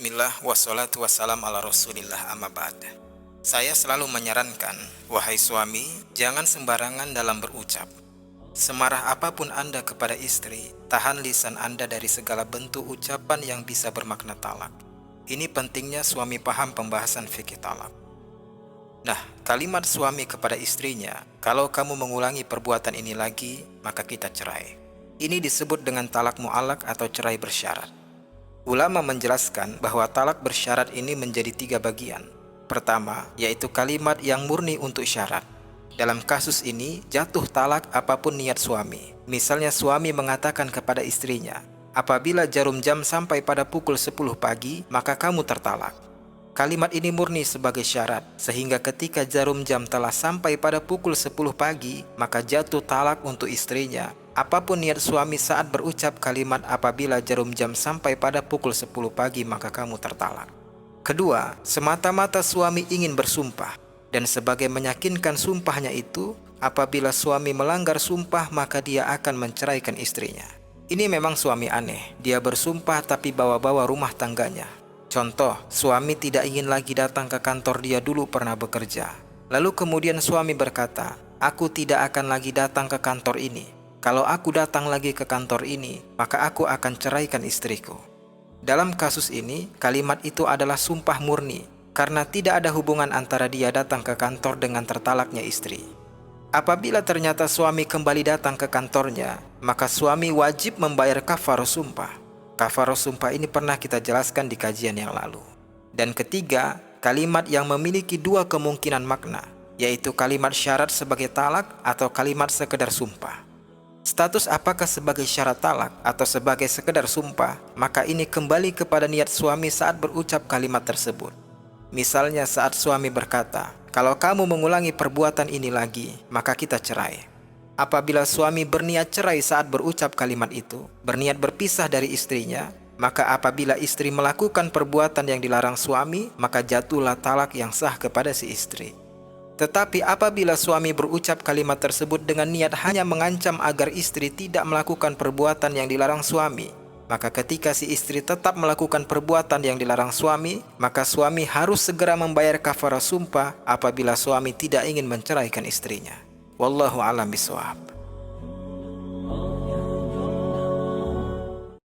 Bismillah wassalatu wassalam ala rasulillah amma ba'd. Saya selalu menyarankan, wahai suami, jangan sembarangan dalam berucap. Semarah apapun Anda kepada istri, tahan lisan Anda dari segala bentuk ucapan yang bisa bermakna talak. Ini pentingnya suami paham pembahasan fikih talak. Nah, kalimat suami kepada istrinya, kalau kamu mengulangi perbuatan ini lagi, maka kita cerai. Ini disebut dengan talak mu'allaq atau cerai bersyarat. Ulama menjelaskan bahwa talak bersyarat ini menjadi 3 bagian. Pertama, yaitu kalimat yang murni untuk syarat. Dalam kasus ini, jatuh talak apapun niat suami. Misalnya suami mengatakan kepada istrinya, apabila jarum jam sampai pada pukul 10 pagi, maka kamu tertalak. Kalimat ini murni sebagai syarat, sehingga ketika jarum jam telah sampai pada pukul 10 pagi, maka jatuh talak untuk istrinya. Apapun niat suami saat berucap kalimat apabila jarum jam sampai pada pukul 10 pagi, maka kamu tertalak. Kedua, semata-mata suami ingin bersumpah, dan sebagai meyakinkan sumpahnya itu, apabila suami melanggar sumpah maka dia akan menceraikan istrinya. Ini memang suami aneh, dia bersumpah tapi bawa-bawa rumah tangganya. Contoh, suami tidak ingin lagi datang ke kantor dia dulu pernah bekerja. Lalu kemudian suami berkata, aku tidak akan lagi datang ke kantor ini. Kalau aku datang lagi ke kantor ini, maka aku akan ceraikan istriku. Dalam kasus ini, kalimat itu adalah sumpah murni, karena tidak ada hubungan antara dia datang ke kantor dengan tertalaknya istri. Apabila ternyata suami kembali datang ke kantornya, maka suami wajib membayar kafarah sumpah. Kafarah sumpah ini pernah kita jelaskan di kajian yang lalu. Dan ketiga, kalimat yang memiliki 2 kemungkinan makna, yaitu kalimat syarat sebagai talak atau kalimat sekedar sumpah. Status apakah sebagai syarat talak atau sebagai sekedar sumpah, maka ini kembali kepada niat suami saat berucap kalimat tersebut. Misalnya saat suami berkata, kalau kamu mengulangi perbuatan ini lagi, maka kita cerai. Apabila suami berniat cerai saat berucap kalimat itu, berniat berpisah dari istrinya, maka apabila istri melakukan perbuatan yang dilarang suami, maka jatuhlah talak yang sah kepada si istri. Tetapi apabila suami berucap kalimat tersebut dengan niat hanya mengancam agar istri tidak melakukan perbuatan yang dilarang suami, maka ketika si istri tetap melakukan perbuatan yang dilarang suami, maka suami harus segera membayar kafarah sumpah apabila suami tidak ingin menceraikan istrinya. Wallahu a'lam bishawab.